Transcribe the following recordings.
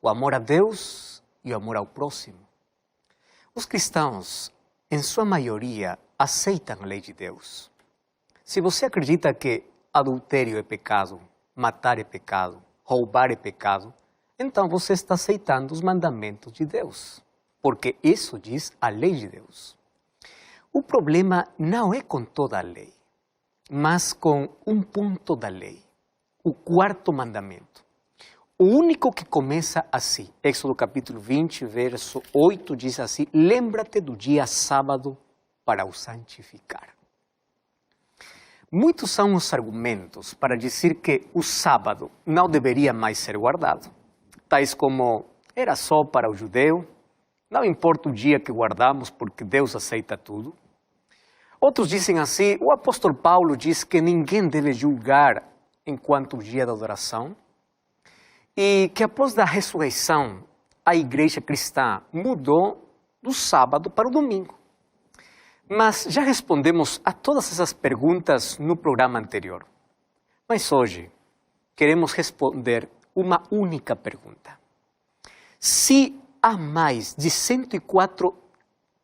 o amor a Deus e o amor ao próximo. Os cristãos, em sua maioria, aceitam a lei de Deus. Se você acredita que adultério é pecado, matar é pecado, roubar é pecado, então você está aceitando os mandamentos de Deus, porque isso diz a lei de Deus. O problema não é com toda a lei, mas com um ponto da lei, o quarto mandamento. O único que começa assim, Êxodo capítulo 20, verso 8, diz assim: lembra-te do dia sábado para o santificar. Muitos são os argumentos para dizer que o sábado não deveria mais ser guardado, tais como era só para o judeu, não importa o dia que guardamos porque Deus aceita tudo. Outros dizem assim: o apóstolo Paulo diz que ninguém deve julgar enquanto o dia da adoração, e que após a ressurreição a igreja cristã mudou do sábado para o domingo. Mas já respondemos a todas essas perguntas no programa anterior. Mas hoje queremos responder uma única pergunta. Se há mais de 104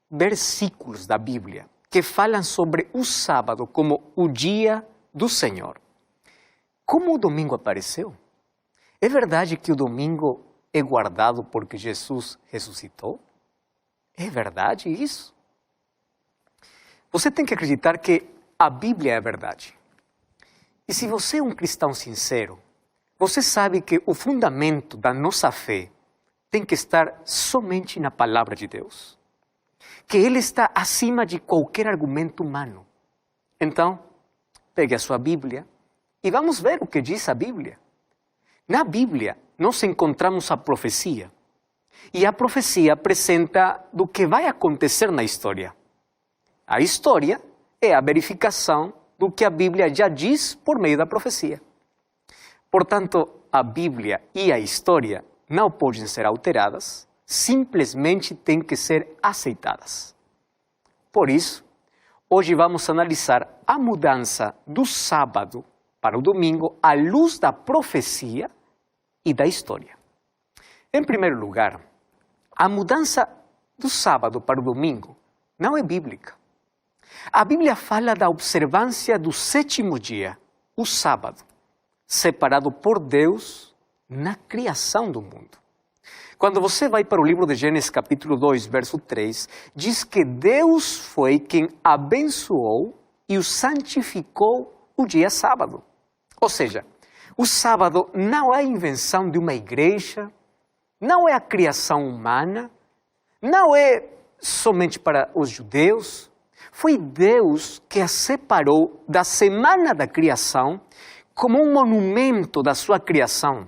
versículos da Bíblia que falam sobre o sábado como o dia do Senhor, como o domingo apareceu? É verdade que o domingo é guardado porque Jesus ressuscitou? É verdade isso? Você tem que acreditar que a Bíblia é a verdade. E se você é um cristão sincero, você sabe que o fundamento da nossa fé tem que estar somente na palavra de Deus. Que Ele está acima de qualquer argumento humano. Então, pegue a sua Bíblia e vamos ver o que diz a Bíblia. Na Bíblia, nós encontramos a profecia. E a profecia apresenta do que vai acontecer na história. A história é a verificação do que a Bíblia já diz por meio da profecia. Portanto, a Bíblia e a história não podem ser alteradas, simplesmente têm que ser aceitadas. Por isso, hoje vamos analisar a mudança do sábado para o domingo à luz da profecia e da história. Em primeiro lugar, a mudança do sábado para o domingo não é bíblica. A Bíblia fala da observância do sétimo dia, o sábado, separado por Deus na criação do mundo. Quando você vai para o livro de Gênesis capítulo 2, verso 3, diz que Deus foi quem abençoou e o santificou o dia sábado. Ou seja, o sábado não é a invenção de uma igreja, não é a criação humana, não é somente para os judeus. Foi Deus que a separou da semana da criação como um monumento da sua criação.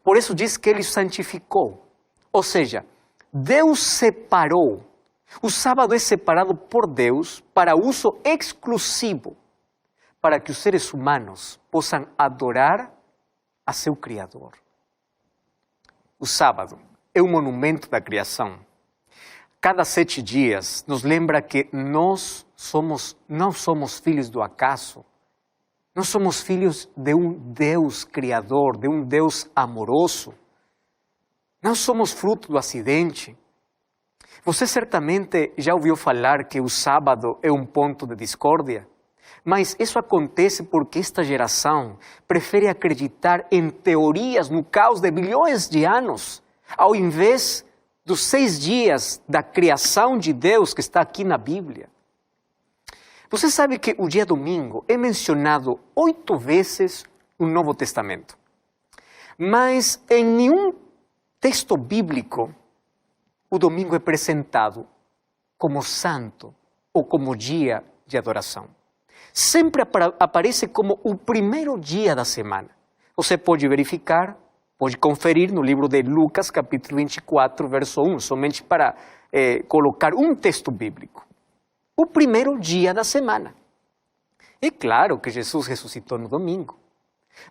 Por isso diz que Ele santificou. Ou seja, Deus separou. O sábado é separado por Deus para uso exclusivo, para que os seres humanos possam adorar a seu Criador. O sábado é um monumento da criação. Cada 7 dias nos lembra que nós não somos filhos do acaso. Nós somos filhos de um Deus criador, de um Deus amoroso. Não somos fruto do acidente. Você certamente já ouviu falar que o sábado é um ponto de discórdia. Mas isso acontece porque esta geração prefere acreditar em teorias no caos de bilhões de anos, ao invés dos 6 dias da criação de Deus que está aqui na Bíblia. Você sabe que o dia domingo é mencionado 8 vezes no Novo Testamento. Mas em nenhum texto bíblico o domingo é apresentado como santo ou como dia de adoração. Sempre aparece como o primeiro dia da semana. Você pode verificar, pode conferir no livro de Lucas, capítulo 24, verso 1, somente para colocar um texto bíblico. O primeiro dia da semana. É claro que Jesus ressuscitou no domingo,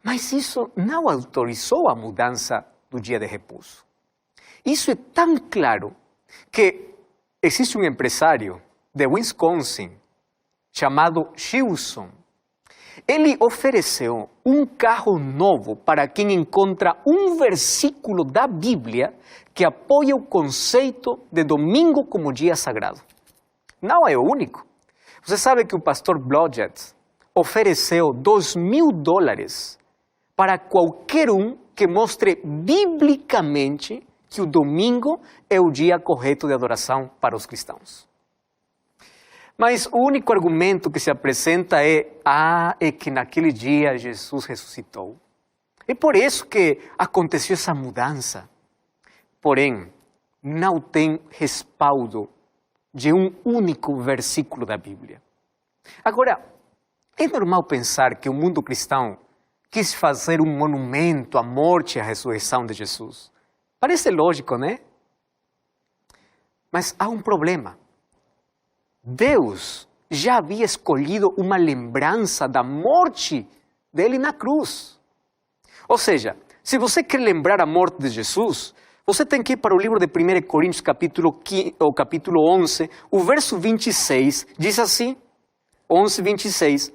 mas isso não autorizou a mudança do dia de repouso. Isso é tão claro que existe um empresário de Wisconsin chamado Gilson. Ele ofereceu um carro novo para quem encontra um versículo da Bíblia que apoia o conceito de domingo como dia sagrado. Não é o único. Você sabe que o pastor Blodgett ofereceu $2.000 para qualquer um que mostre biblicamente que o domingo é o dia correto de adoração para os cristãos. Mas o único argumento que se apresenta é que naquele dia Jesus ressuscitou. É por isso que aconteceu essa mudança. Porém, não tem respaldo de um único versículo da Bíblia. Agora, é normal pensar que o mundo cristão quis fazer um monumento à morte e à ressurreição de Jesus. Parece lógico, né? Mas há um problema. Deus já havia escolhido uma lembrança da morte dele na cruz. Ou seja, se você quer lembrar a morte de Jesus, você tem que ir para o livro de 1 Coríntios, capítulo 11, o verso 26, diz assim, 11, 26,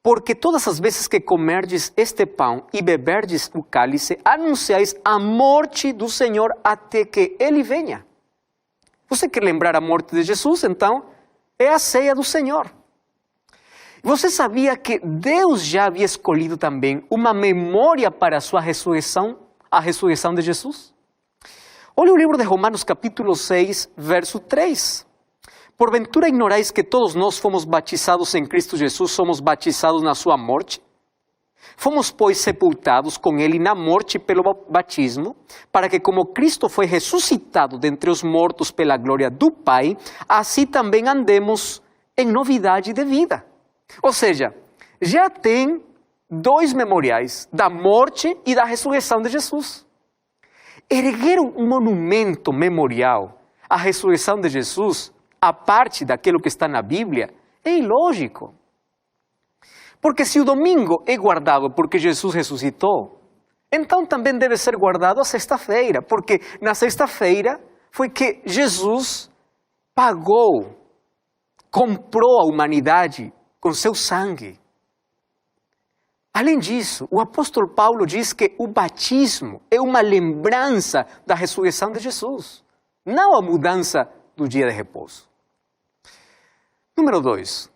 porque todas as vezes que comerdes este pão e beberdes o cálice, anunciais a morte do Senhor até que Ele venha. Você quer lembrar a morte de Jesus, então é a ceia do Senhor. Você sabia que Deus já havia escolhido também uma memória para a sua ressurreição, a ressurreição de Jesus? Olha o livro de Romanos capítulo 6, verso 3. Porventura ignorais que todos nós fomos batizados em Cristo Jesus, somos batizados na sua morte? Fomos, pois, sepultados com ele na morte pelo batismo, para que como Cristo foi ressuscitado dentre os mortos pela glória do Pai, assim também andemos em novidade de vida. Ou seja, já tem dois memoriais, da morte e da ressurreição de Jesus. Erguer um monumento memorial à ressurreição de Jesus, a parte daquilo que está na Bíblia, é ilógico. Porque se o domingo é guardado porque Jesus ressuscitou, então também deve ser guardado a sexta-feira, porque na sexta-feira foi que Jesus pagou, comprou a humanidade com seu sangue. Além disso, o apóstolo Paulo diz que o batismo é uma lembrança da ressurreição de Jesus, não a mudança do dia de repouso. Número 2.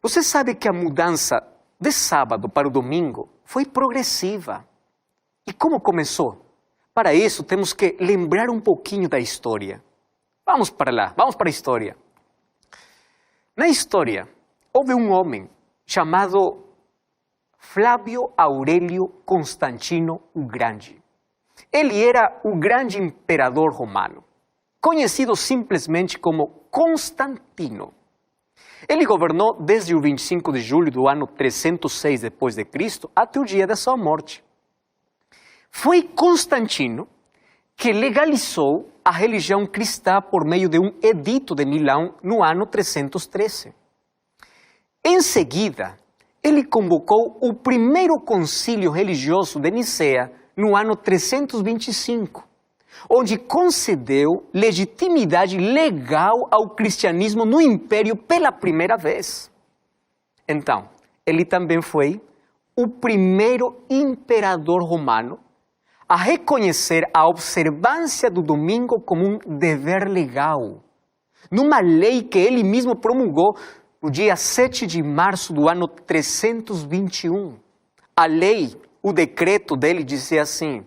Você sabe que a mudança de sábado para o domingo foi progressiva. E como começou? Para isso temos que lembrar um pouquinho da história. Vamos para lá, vamos para a história. Na história, houve um homem chamado Flávio Aurélio Constantino o Grande. Ele era o grande imperador romano, conhecido simplesmente como Constantino. Ele governou desde o 25 de julho do ano 306 d.C. até o dia da sua morte. Foi Constantino que legalizou a religião cristã por meio de um edito de Milão no ano 313. Em seguida, ele convocou o primeiro concílio religioso de Nicéia no ano 325, onde concedeu legitimidade legal ao cristianismo no império pela primeira vez. Então, ele também foi o primeiro imperador romano a reconhecer a observância do domingo como um dever legal, numa lei que ele mesmo promulgou no dia 7 de março do ano 321. A lei, o decreto dele dizia assim: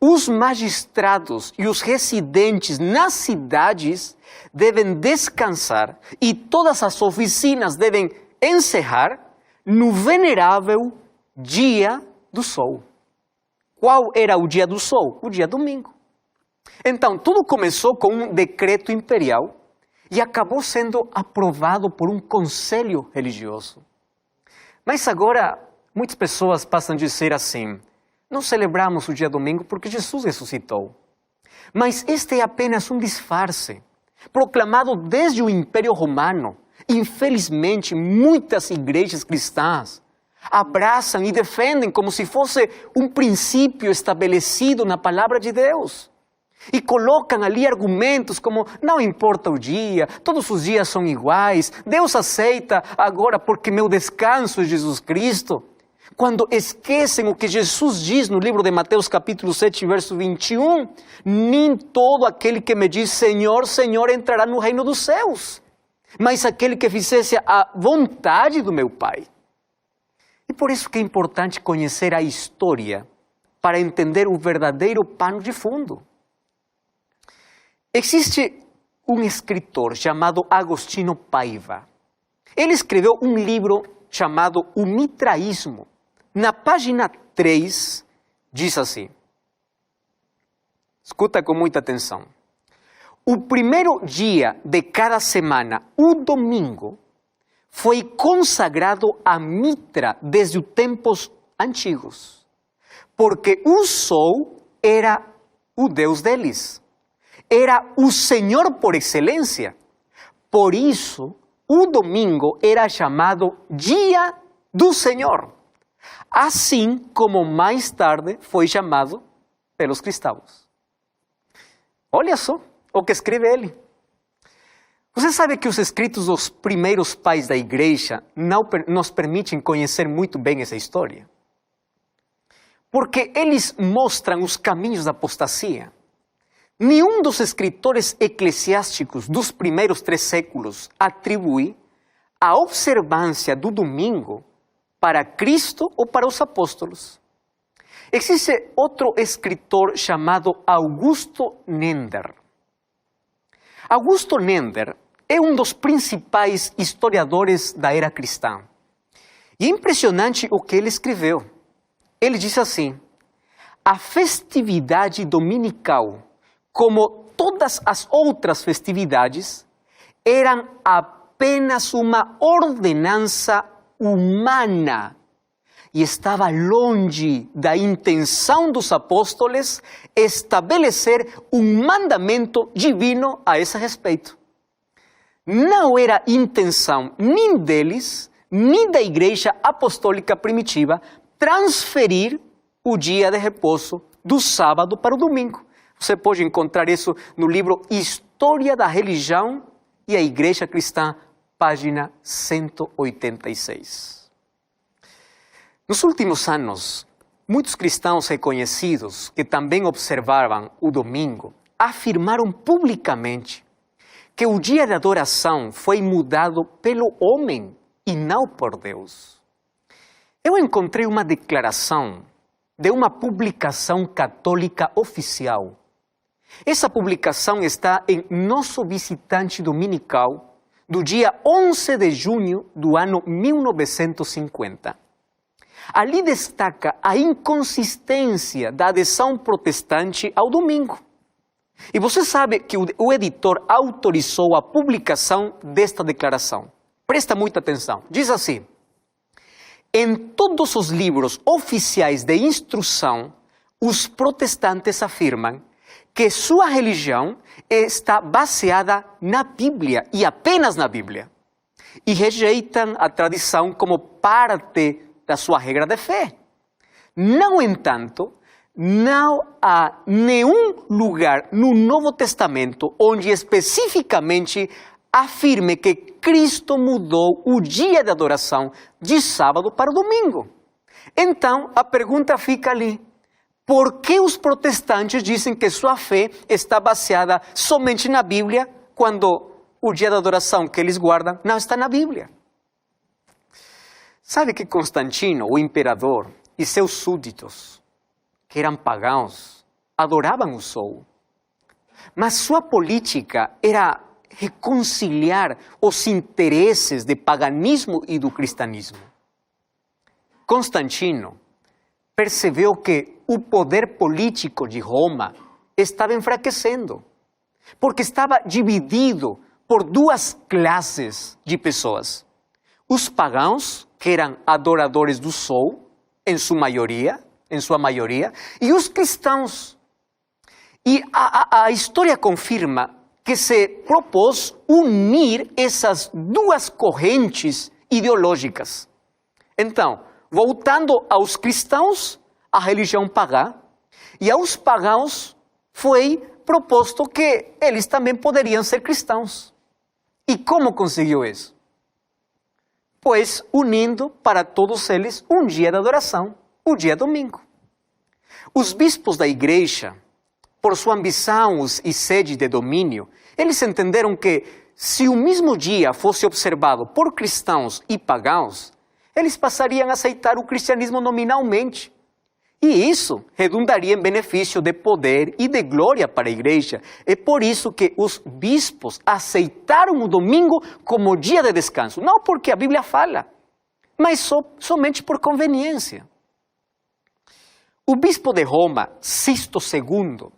os magistrados e os residentes nas cidades devem descansar e todas as oficinas devem encerrar no venerável dia do sol. Qual era o dia do sol? O dia domingo. Então, tudo começou com um decreto imperial e acabou sendo aprovado por um conselho religioso. Mas agora, muitas pessoas passam a dizer assim: não celebramos o dia domingo porque Jesus ressuscitou. Mas este é apenas um disfarce, proclamado desde o Império Romano. Infelizmente, muitas igrejas cristãs abraçam e defendem como se fosse um princípio estabelecido na palavra de Deus. E colocam ali argumentos como, não importa o dia, todos os dias são iguais, Deus aceita agora porque meu descanso é Jesus Cristo. Quando esquecem o que Jesus diz no livro de Mateus capítulo 7, verso 21, nem todo aquele que me diz Senhor, Senhor entrará no reino dos céus, mas aquele que fizesse a vontade do meu Pai. E por isso que é importante conhecer a história para entender o verdadeiro pano de fundo. Existe um escritor chamado Agostinho Paiva. Ele escreveu um livro chamado O Mitraísmo. Na página 3, diz assim, escuta com muita atenção. O primeiro dia de cada semana, o domingo, foi consagrado a Mitra desde os tempos antigos, porque o sol era o Deus deles. Era o Senhor por excelência. Por isso, o domingo era chamado Dia do Senhor. Assim como mais tarde foi chamado pelos cristãos. Olha só o que escreve ele. Você sabe que os escritos dos primeiros pais da igreja não nos permitem conhecer muito bem essa história? Porque eles mostram os caminhos da apostasia. Nenhum dos escritores eclesiásticos dos primeiros 3 séculos atribui a observância do domingo para Cristo ou para os apóstolos. Existe outro escritor chamado Augusto Nender. Augusto Nender é um dos principais historiadores da era cristã. E é impressionante o que ele escreveu. Ele diz assim, a festividade dominical, como todas as outras festividades, eram apenas uma ordenança humana e estava longe da intenção dos apóstolos estabelecer um mandamento divino a esse respeito. Não era intenção nem deles, nem da igreja apostólica primitiva, transferir o dia de repouso do sábado para o domingo. Você pode encontrar isso no livro História da Religião e a Igreja Cristã, página 186. Nos últimos anos, muitos cristãos reconhecidos que também observavam o domingo afirmaram publicamente que o dia de adoração foi mudado pelo homem e não por Deus. Eu encontrei uma declaração de uma publicação católica oficial. Essa publicação está em Nosso Visitante Dominical, do dia 11 de junho do ano 1950. Ali destaca a inconsistência da adesão protestante ao domingo. E você sabe que o editor autorizou a publicação desta declaração. Presta muita atenção. Diz assim, em todos os livros oficiais de instrução, os protestantes afirmam que sua religião está baseada na Bíblia e apenas na Bíblia. E rejeitam a tradição como parte da sua regra de fé. No entanto, não há nenhum lugar no Novo Testamento onde especificamente afirme que Cristo mudou o dia de adoração de sábado para o domingo. Então, a pergunta fica ali. Por que os protestantes dizem que sua fé está baseada somente na Bíblia, quando o dia da adoração que eles guardam não está na Bíblia? Sabe que Constantino, o imperador, e seus súditos, que eram pagãos, adoravam o sol. Mas sua política era reconciliar os interesses do paganismo e do cristianismo. Constantino percebeu que o poder político de Roma estava enfraquecendo, porque estava dividido por 2 classes de pessoas. Os pagãos, que eram adoradores do sol, em sua maioria, e os cristãos. E a história confirma que se propôs unir essas 2 correntes ideológicas. Então, voltando aos cristãos, a religião pagã, e aos pagãos foi proposto que eles também poderiam ser cristãos. E como conseguiu isso? Pois unindo para todos eles um dia de adoração, o dia domingo. Os bispos da igreja, por sua ambição e sede de domínio, eles entenderam que se o mesmo dia fosse observado por cristãos e pagãos, eles passariam a aceitar o cristianismo nominalmente. E isso redundaria em benefício de poder e de glória para a igreja. É por isso que os bispos aceitaram o domingo como dia de descanso. Não porque a Bíblia fala, mas somente por conveniência. O bispo de Roma, Sisto II,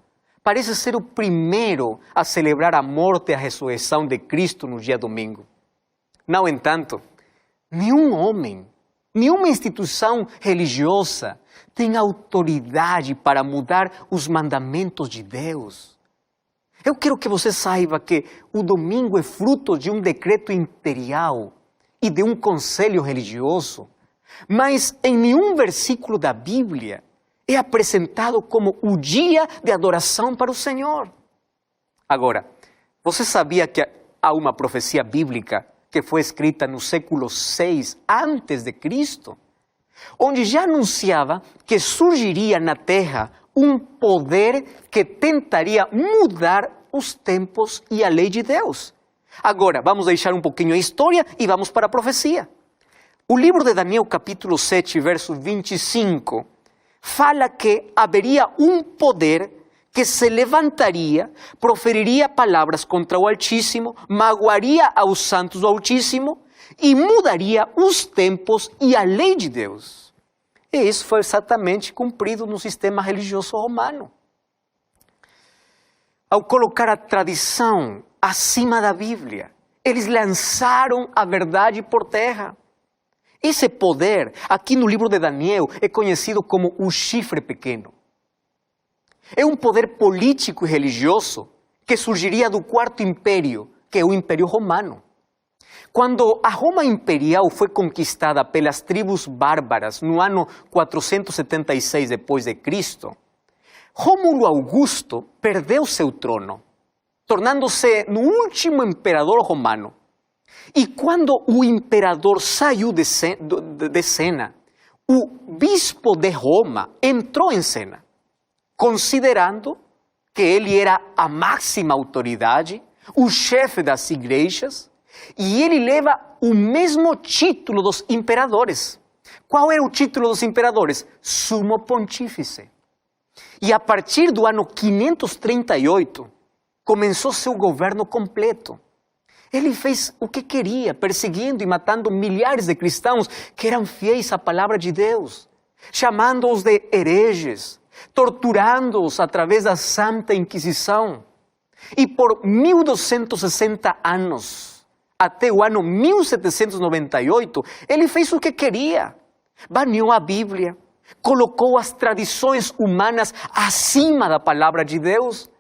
parece ser o primeiro a celebrar a morte e a ressurreição de Cristo no dia domingo. No entanto, nenhum homem, nenhuma instituição religiosa tem autoridade para mudar os mandamentos de Deus. Eu quero que você saiba que o domingo é fruto de um decreto imperial e de um conselho religioso, mas em nenhum versículo da Bíblia é apresentado como o dia de adoração para o Senhor. Agora, você sabia que há uma profecia bíblica que foi escrita no século VI antes de Cristo, onde já anunciava que surgiria na terra um poder que tentaria mudar os tempos e a lei de Deus. Agora, vamos deixar um pouquinho a história e vamos para a profecia. O livro de Daniel, capítulo 7, verso 25, fala que haveria um poder que se levantaria, proferiria palavras contra o Altíssimo, magoaria aos santos do Altíssimo e mudaria os tempos e a lei de Deus. E isso foi exatamente cumprido no sistema religioso romano. Ao colocar a tradição acima da Bíblia, eles lançaram a verdade por terra. Esse poder, aqui no livro de Daniel, é conhecido como o chifre pequeno. É um poder político e religioso que surgiria do Quarto Império, que é o Império Romano. Quando a Roma imperial foi conquistada pelas tribos bárbaras no ano 476 depois de Cristo, Rômulo Augusto perdeu seu trono, tornando-se no último imperador romano. E quando o imperador saiu de cena, o bispo de Roma entrou em cena, considerando que ele era a máxima autoridade, o chefe das igrejas, e ele leva o mesmo título dos imperadores. Qual era o título dos imperadores? Sumo Pontífice. E a partir do ano 538, começou seu governo completo. Ele fez o que queria, perseguindo e matando milhares de cristãos que eram fiéis à palavra de Deus, chamando-os de hereges, torturando-os através da Santa Inquisição. E por 1260 anos, até o ano 1798, ele fez o que queria. Baneou a Bíblia, colocou as tradições humanas acima da palavra de Deus,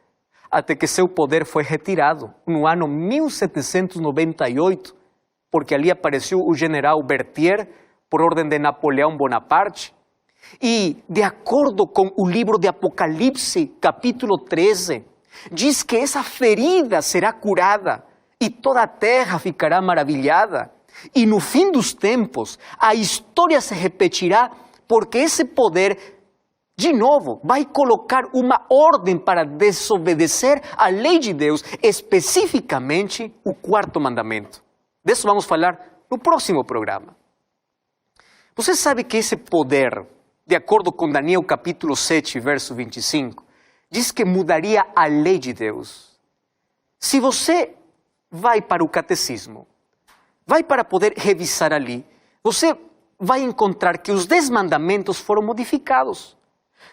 até que seu poder foi retirado no ano 1798, porque ali apareceu o general Berthier, por ordem de Napoleão Bonaparte, e de acordo com o livro de Apocalipse, capítulo 13, diz que essa ferida será curada e toda a terra ficará maravilhada. E no fim dos tempos, a história se repetirá, porque esse poder, de novo, vai colocar uma ordem para desobedecer a lei de Deus, especificamente o quarto mandamento. Disso vamos falar no próximo programa. Você sabe que esse poder, de acordo com Daniel capítulo 7, verso 25, diz que mudaria a lei de Deus. Se você vai para o catecismo, vai para poder revisar ali, você vai encontrar que os 10 mandamentos foram modificados.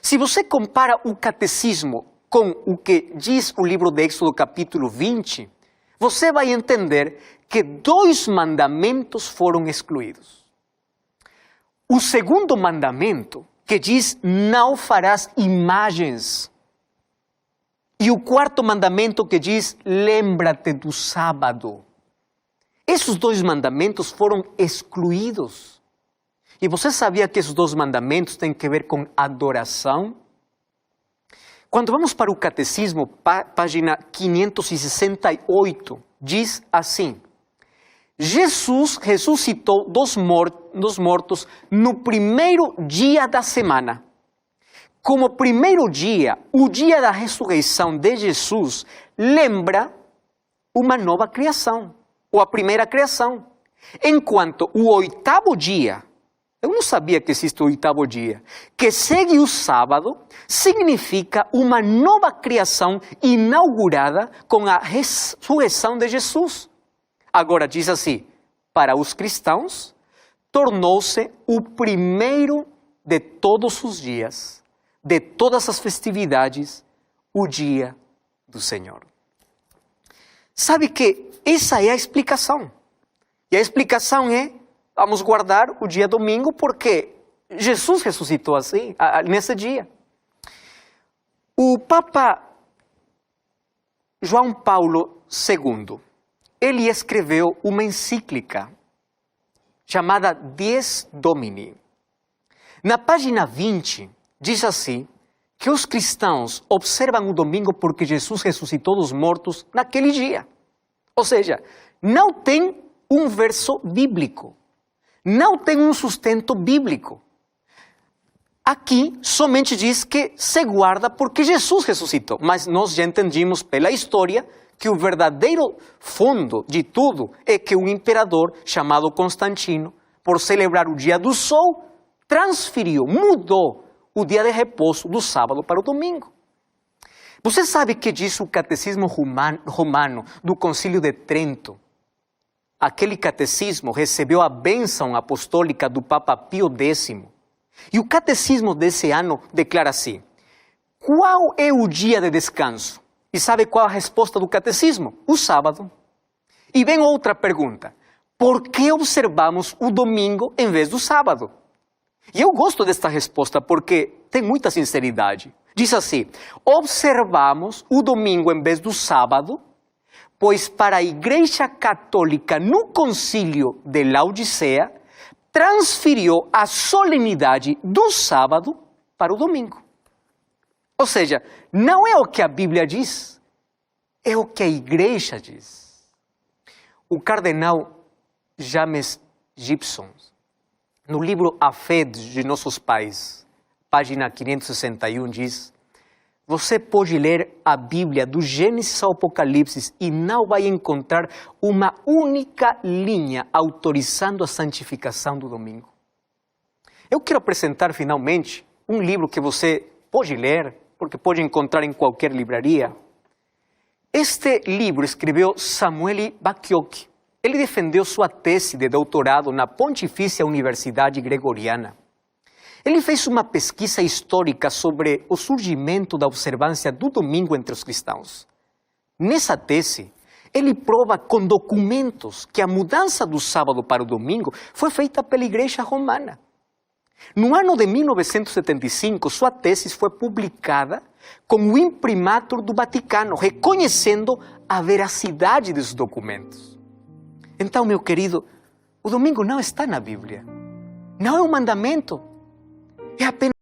Se você compara o catecismo com o que diz o livro de Êxodo capítulo 20, você vai entender que 2 mandamentos foram excluídos. O segundo mandamento, que diz não farás imagens. E o quarto mandamento que diz lembra-te do sábado. Esses 2 mandamentos foram excluídos. E você sabia que esses 2 mandamentos têm que ver com adoração? Quando vamos para o Catecismo, página 568, diz assim: Jesus ressuscitou dos mortos no primeiro dia da semana. Como primeiro dia, o dia da ressurreição de Jesus lembra uma nova criação, ou a primeira criação. Enquanto o oitavo dia, eu não sabia que existe o oitavo dia, que segue o sábado, significa uma nova criação inaugurada com a ressurreição de Jesus. Agora diz assim: para os cristãos, tornou-se o primeiro de todos os dias, de todas as festividades, o dia do Senhor. Sabe que essa é a explicação. E a explicação é: vamos guardar o dia domingo porque Jesus ressuscitou assim, nesse dia. O Papa João Paulo II, ele escreveu uma encíclica chamada Dies Domini. Na página 20, diz assim, que os cristãos observam o domingo porque Jesus ressuscitou dos mortos naquele dia. Ou seja, não tem um verso bíblico, não tem um sustento bíblico. Aqui somente diz que se guarda porque Jesus ressuscitou, mas nós já entendimos pela história que o verdadeiro fundo de tudo é que um imperador chamado Constantino, por celebrar o dia do sol, transferiu, mudou o dia de repouso do sábado para o domingo. Você sabe que diz o Catecismo Romano do Concílio de Trento? Aquele catecismo recebeu a bênção apostólica do Papa Pio X. E o catecismo desse ano declara assim: qual é o dia de descanso? E sabe qual a resposta do catecismo? O sábado. E vem outra pergunta: por que observamos o domingo em vez do sábado? E eu gosto desta resposta porque tem muita sinceridade. Diz assim: observamos o domingo em vez do sábado, pois para a Igreja Católica no Concílio de Laodicea, transferiu a solenidade do sábado para o domingo. Ou seja, não é o que a Bíblia diz, é o que a Igreja diz. O cardeal James Gibson, no livro A Fé de Nossos Pais, página 561, diz: você pode ler a Bíblia do Gênesis ao Apocalipse e não vai encontrar uma única linha autorizando a santificação do domingo. Eu quero apresentar finalmente um livro que você pode ler, porque pode encontrar em qualquer livraria. Este livro escreveu Samuel Bacchiocchi. Ele defendeu sua tese de doutorado na Pontifícia Universidade Gregoriana. Ele fez uma pesquisa histórica sobre o surgimento da observância do domingo entre os cristãos. Nessa tese, ele prova com documentos que a mudança do sábado para o domingo foi feita pela Igreja Romana. No ano de 1975, sua tese foi publicada com o imprimatur do Vaticano, reconhecendo a veracidade dos documentos. Então, meu querido, o domingo não está na Bíblia. Não é um mandamento. É apenas